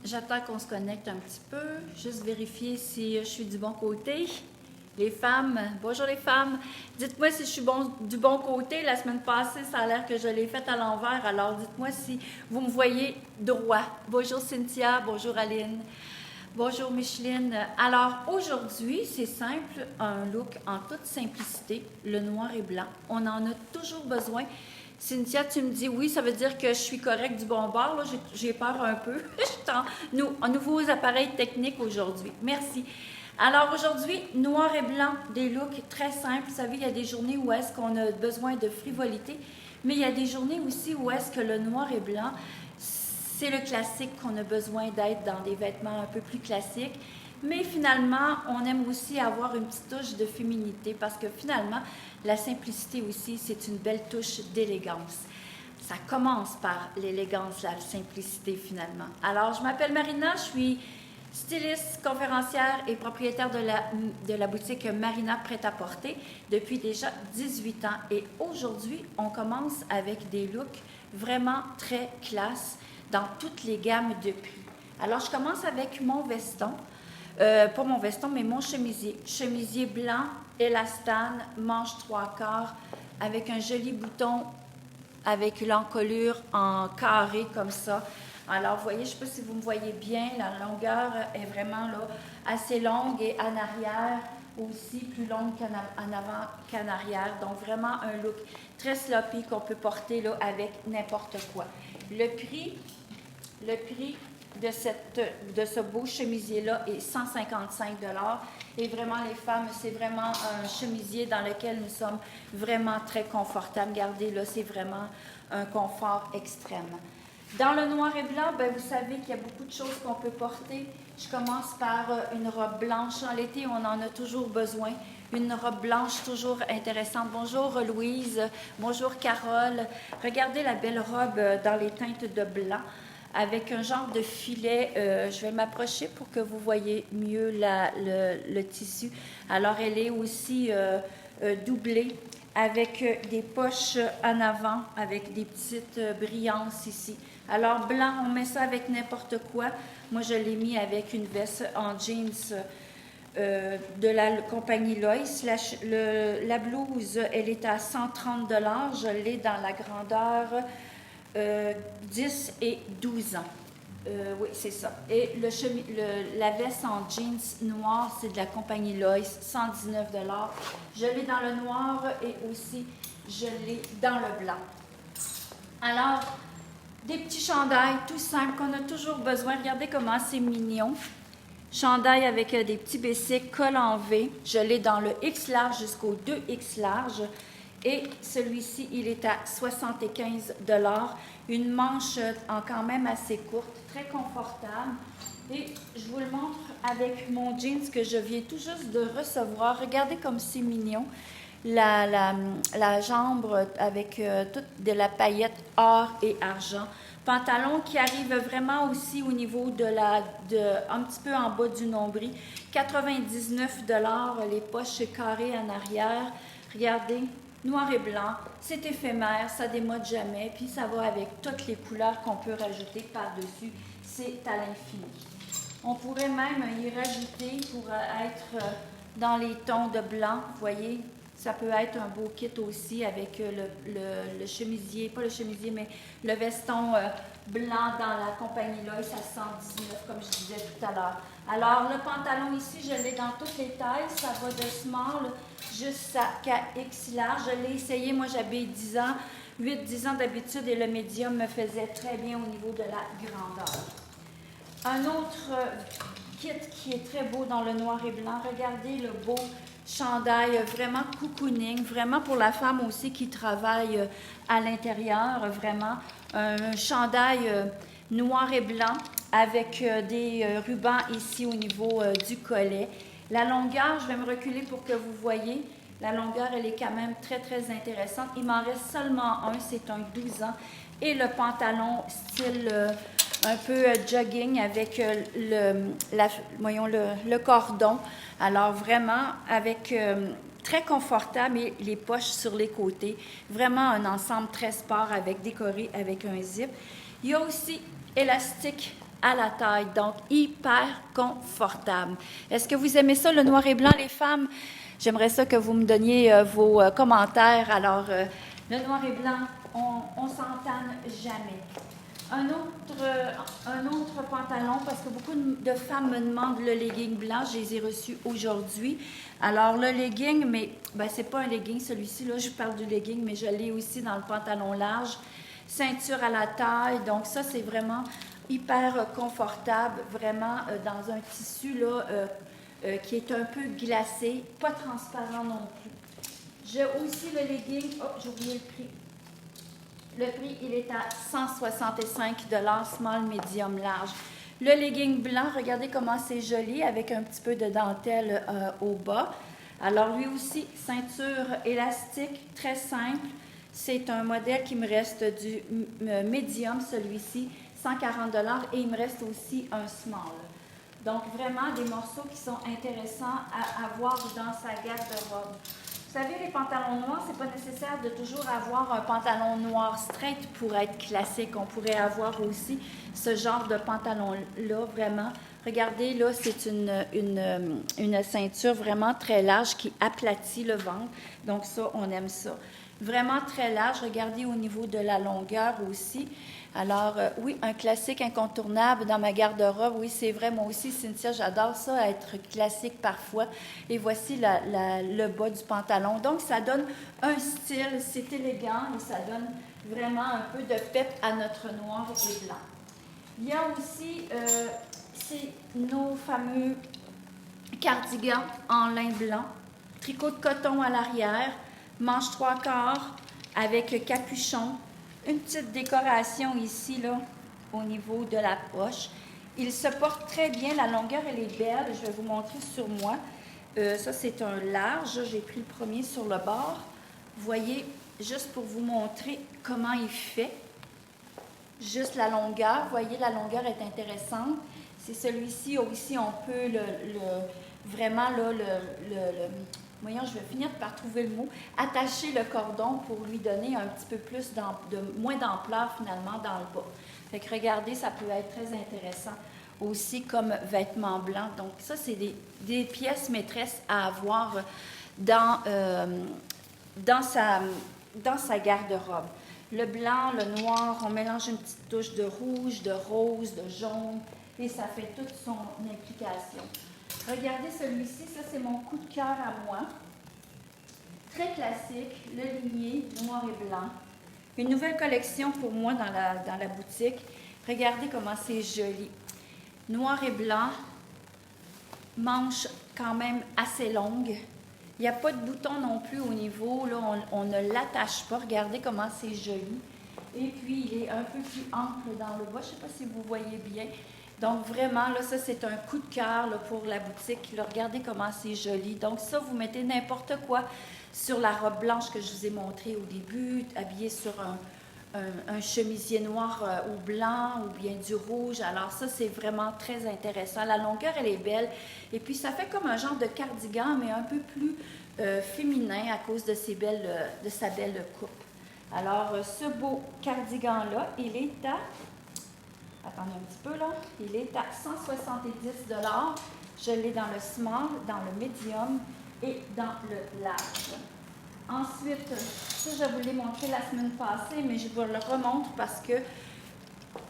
J'attends qu'on se connecte un petit peu, juste vérifier si je suis du bon côté. Les femmes, bonjour les femmes. Dites-moi si je suis du bon côté. La semaine passée, ça a l'air que je l'ai faite à l'envers. Alors dites-moi si vous me voyez droit. Bonjour Cynthia, bonjour Aline, bonjour Micheline. Alors aujourd'hui, c'est simple, un look en toute simplicité, le noir et blanc. On en a toujours besoin. Cynthia, tu me dis oui, ça veut dire que je suis correcte du bon bord. Là, j'ai peur un peu. Je suis en nouveaux appareils techniques aujourd'hui. Merci. Alors aujourd'hui, noir et blanc, des looks très simples. Vous savez, il y a des journées où est-ce qu'on a besoin de frivolité, mais il y a des journées aussi où est-ce que le noir et blanc, c'est le classique qu'on a besoin d'être dans des vêtements un peu plus classiques. Mais finalement, on aime aussi avoir une petite touche de féminité parce que finalement, la simplicité aussi, c'est une belle touche d'élégance. Ça commence par l'élégance, la simplicité finalement. Alors, je m'appelle Marina, je suis styliste, conférencière et propriétaire de la boutique Marina Prêt-à-Porter depuis déjà 18 ans. Et aujourd'hui, on commence avec des looks vraiment très classe dans toutes les gammes de prix. Alors, je commence avec mon veston. Pas mon veston, mais mon chemisier. Chemisier blanc, élastane, manche 3/4, avec un joli bouton avec l'encolure en carré comme ça. Alors, vous voyez, je ne sais pas si vous me voyez bien, la longueur est vraiment là assez longue et en arrière aussi plus longue en avant qu'en arrière. Donc, vraiment un look très sloppy qu'on peut porter là avec n'importe quoi. Le prix de ce beau chemisier-là est 155 $. Et vraiment, les femmes, c'est vraiment un chemisier dans lequel nous sommes vraiment très confortables. Regardez, là, c'est vraiment un confort extrême. Dans le noir et blanc, bien, vous savez qu'il y a beaucoup de choses qu'on peut porter. Je commence par une robe blanche. En été, on en a toujours besoin. Une robe blanche toujours intéressante. Bonjour Louise, bonjour Carole. Regardez la belle robe dans les teintes de blanc avec un genre de filet. Je vais m'approcher pour que vous voyez mieux le tissu. Alors, elle est aussi doublée avec des poches en avant, avec des petites brillances ici. Alors, blanc, on met ça avec n'importe quoi. Moi, je l'ai mis avec une veste en jeans de la compagnie Lois. La blouse, elle est à 130 $. Je l'ai dans la grandeur 10 et 12 ans. Oui, c'est ça. Et la veste en jeans noir, c'est de la compagnie Lois, 119 $. Je l'ai dans le noir et aussi je l'ai dans le blanc. Alors, des petits chandails tout simples qu'on a toujours besoin. Regardez comment c'est mignon. Chandail avec des petits basics, col en V. Je l'ai dans le X large jusqu'au 2X large. Et celui-ci, il est à 75 $. Une manche quand même assez courte, très confortable. Et je vous le montre avec mon jeans que je viens tout juste de recevoir. Regardez comme c'est mignon. La jambe avec toute de la paillette or et argent. Pantalon qui arrive vraiment aussi au niveau un petit peu en bas du nombril. 99 $. Les poches carrées en arrière. Regardez. Noir et blanc, c'est éphémère, ça démode jamais, puis ça va avec toutes les couleurs qu'on peut rajouter par-dessus. C'est à l'infini. On pourrait même y rajouter pour être dans les tons de blanc, vous voyez, ça peut être un beau kit aussi avec le chemisier, pas le chemisier, mais le veston blanc dans la compagnie Lois à 119, comme je disais tout à l'heure. Alors, le pantalon ici, je l'ai dans toutes les tailles. Ça va de small jusqu'à X large. Je l'ai essayé. Moi, j'avais 10 ans, 8-10 ans d'habitude et le médium me faisait très bien au niveau de la grandeur. Un autre kit qui est très beau dans le noir et blanc. Regardez le beau chandail, vraiment cocooning, vraiment pour la femme aussi qui travaille à l'intérieur, vraiment. Un chandail noir et blanc avec des rubans ici au niveau du collet. La longueur, je vais me reculer pour que vous voyez. La longueur, elle est quand même très, très intéressante. Il m'en reste seulement un, c'est un 12 ans. Et le pantalon style un peu jogging avec le cordon. Alors vraiment, avec très confortable et les poches sur les côtés. Vraiment un ensemble très sport avec décoré avec un zip. Il y a aussi élastique à la taille, donc hyper confortable. Est-ce que vous aimez ça, le noir et blanc, les femmes? J'aimerais ça que vous me donniez vos commentaires. Alors, le noir et blanc, on s'entame jamais. Un autre pantalon, parce que beaucoup de femmes me demandent le legging blanc, je les ai reçus aujourd'hui. Alors, le legging, mais c'est pas un legging, celui-ci, là, je parle du legging, mais je l'ai aussi dans le pantalon large. Ceinture à la taille, donc ça, c'est vraiment hyper confortable, vraiment dans un tissu, là, qui est un peu glacé, pas transparent non plus. J'ai aussi le legging, j'ai oublié le prix. Le prix, il est à 165 $, small, medium, large. Le legging blanc, regardez comment c'est joli, avec un petit peu de dentelle au bas. Alors, lui aussi, ceinture élastique, très simple. C'est un modèle qui me reste du medium, celui-ci, 140 $, et il me reste aussi un small. Donc, vraiment des morceaux qui sont intéressants à avoir dans sa garde-robe. Vous savez, les pantalons noirs, c'est pas nécessaire de toujours avoir un pantalon noir straight pour être classique. On pourrait avoir aussi ce genre de pantalon-là, vraiment. Regardez, là, c'est une ceinture vraiment très large qui aplatit le ventre. Donc ça, on aime ça. Vraiment très large. Regardez au niveau de la longueur aussi. Alors, oui, un classique incontournable dans ma garde-robe. Oui, c'est vrai, moi aussi, Cynthia, j'adore ça, être classique parfois. Et voici le bas du pantalon. Donc, ça donne un style, c'est élégant et ça donne vraiment un peu de pep à notre noir et blanc. Il y a aussi, c'est nos fameux cardigans en lin blanc, tricot de coton à l'arrière, manche 3/4 avec capuchon. Une petite décoration ici, là, au niveau de la poche. Il se porte très bien. La longueur, elle est belle. Je vais vous montrer sur moi. Ça, c'est un large. J'ai pris le premier sur le bord. Vous voyez, juste pour vous montrer comment il fait. Juste la longueur. Vous voyez, la longueur est intéressante. C'est celui-ci. Aussi, on peut vraiment, là, voyons, je vais finir par trouver le mot, attacher le cordon pour lui donner un petit peu plus moins d'ampleur finalement dans le bas. Fait que regardez, ça peut être très intéressant aussi comme vêtement blanc. Donc ça, c'est des pièces maîtresses à avoir dans sa garde-robe. Le blanc, le noir, on mélange une petite touche de rouge, de rose, de jaune, et ça fait toute son implication. Regardez celui-ci, ça c'est mon coup de cœur à moi. Très classique, le linier noir et blanc. Une nouvelle collection pour moi dans la boutique. Regardez comment c'est joli. Noir et blanc, manche quand même assez longue. Il n'y a pas de bouton non plus au niveau, là, on ne l'attache pas. Regardez comment c'est joli. Et puis, il est un peu plus ample dans le bas. Je ne sais pas si vous voyez bien. Donc, vraiment, là, ça, c'est un coup de cœur là, pour la boutique. Là, regardez comment c'est joli. Donc, ça, vous mettez n'importe quoi sur la robe blanche que je vous ai montrée au début, habillée sur un chemisier noir ou blanc ou bien du rouge. Alors, ça, c'est vraiment très intéressant. La longueur, elle est belle. Et puis, ça fait comme un genre de cardigan, mais un peu plus féminin à cause de sa belle coupe. Alors, ce beau cardigan-là, il est à... Attendez un petit peu, là. Il est à 170 $. Je l'ai dans le small, dans le medium et dans le large. Ensuite, ça, je vous l'ai montré la semaine passée, mais je vous le remontre parce que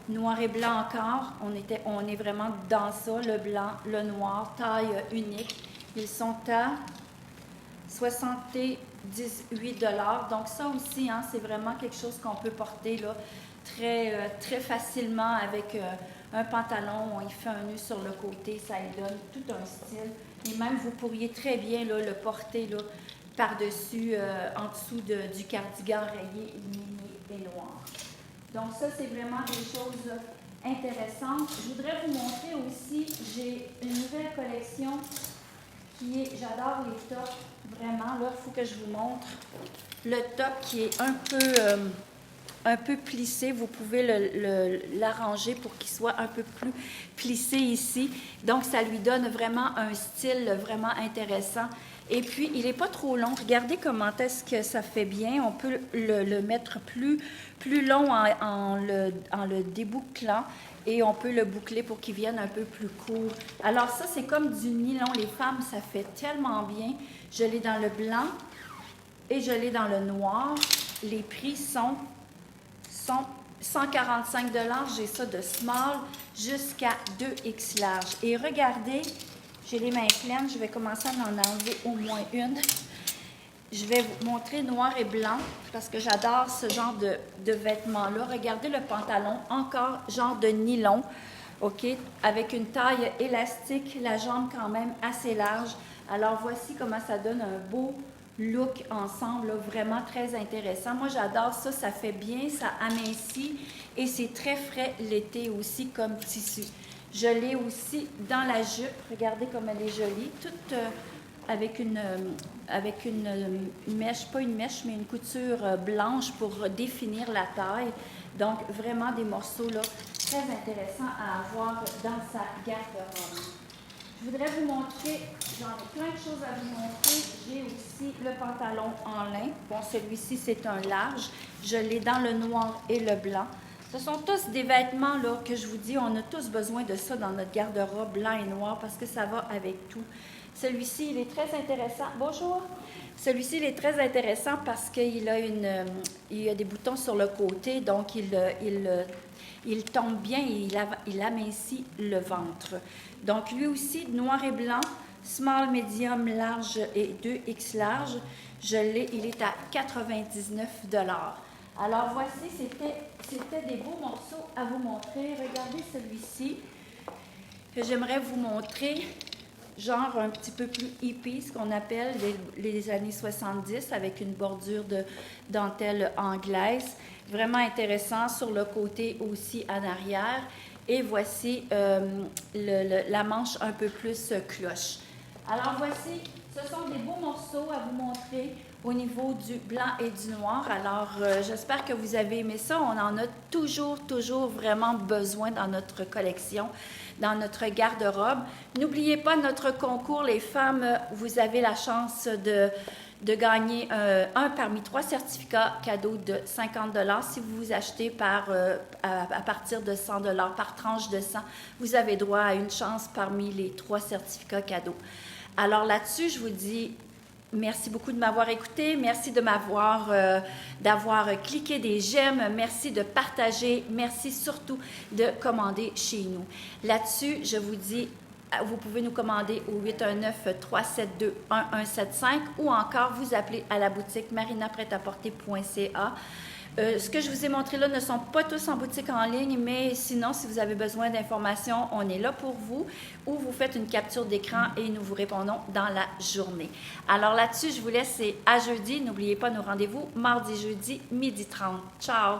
noir et blanc encore, on est vraiment dans ça, le blanc, le noir, taille unique. Ils sont à 78 $. Donc ça aussi, hein, c'est vraiment quelque chose qu'on peut porter là, très facilement avec un pantalon. On y fait un nœud sur le côté, ça lui donne tout un style. Et même, vous pourriez très bien là, le porter là, par-dessus, en dessous du cardigan rayé, liné et noir. Donc ça, c'est vraiment des choses intéressantes. Je voudrais vous montrer aussi, j'ai une nouvelle collection qui est, j'adore les tops, vraiment, là, il faut que je vous montre le top qui est un peu plissé. Vous pouvez l'arranger pour qu'il soit un peu plus plissé ici. Donc, ça lui donne vraiment un style vraiment intéressant. Et puis, il n'est pas trop long. Regardez comment est-ce que ça fait bien. On peut le mettre plus long en le débouclant et on peut le boucler pour qu'il vienne un peu plus court. Alors ça, c'est comme du nylon. Les femmes, ça fait tellement bien. Je l'ai dans le blanc et je l'ai dans le noir. Les prix sont 145 $. J'ai ça de small jusqu'à 2X large. Et regardez, j'ai les mains pleines. Je vais commencer à en enlever au moins une. Je vais vous montrer noir et blanc parce que j'adore ce genre de vêtements-là. Regardez le pantalon, encore genre de nylon, OK, avec une taille élastique, la jambe quand même assez large. Alors, voici comment ça donne un beau look ensemble, là, vraiment très intéressant. Moi, j'adore ça, ça fait bien, ça amincit et c'est très frais l'été aussi comme tissu. Je l'ai aussi dans la jupe, regardez comme elle est jolie, toute avec une mèche, pas une mèche, mais une couture blanche pour définir la taille. Donc, vraiment des morceaux là, très intéressants à avoir dans sa garde-robe. Je voudrais vous montrer, j'en ai plein de choses à vous montrer. J'ai aussi le pantalon en lin. Bon, celui-ci, c'est un large. Je l'ai dans le noir et le blanc. Ce sont tous des vêtements là, que je vous dis, on a tous besoin de ça dans notre garde-robe blanc et noir parce que ça va avec tout. Celui-ci, il est très intéressant. Bonjour! Celui-ci, il est très intéressant parce qu'il a, il a des boutons sur le côté, donc il tombe bien et il amincit le ventre. Donc, lui aussi, noir et blanc, small, medium, large et 2X large. Je l'ai, il est à 99 $. Alors, voici, c'était des beaux morceaux à vous montrer. Regardez celui-ci que j'aimerais vous montrer. Genre un petit peu plus hippie, ce qu'on appelle les années 70, avec une bordure de dentelle anglaise. Vraiment intéressant sur le côté aussi en arrière. Et voici la manche un peu plus cloche. Alors voici, ce sont des beaux morceaux à vous montrer au niveau du blanc et du noir. Alors j'espère que vous avez aimé ça. On en a toujours vraiment besoin dans notre collection, dans notre garde-robe. N'oubliez pas notre concours, les femmes, vous avez la chance de gagner un parmi 3 certificats cadeaux de 50 $ si vous vous achetez à partir de 100 $. Par tranche de 100, vous avez droit à une chance parmi les 3 certificats cadeaux. Alors là-dessus, je vous dis merci beaucoup de m'avoir écouté. Merci d'avoir cliqué des j'aime. Merci de partager. Merci surtout de commander chez nous. Là-dessus, je vous dis, vous pouvez nous commander au 819-372-1175 ou encore vous appelez à la boutique marinapretaporter.ca. Ce que je vous ai montré là ne sont pas tous en boutique en ligne, mais sinon, si vous avez besoin d'informations, on est là pour vous, ou vous faites une capture d'écran et nous vous répondons dans la journée. Alors là-dessus, je vous laisse, c'est à jeudi. N'oubliez pas nos rendez-vous mardi, jeudi, 12h30. Ciao!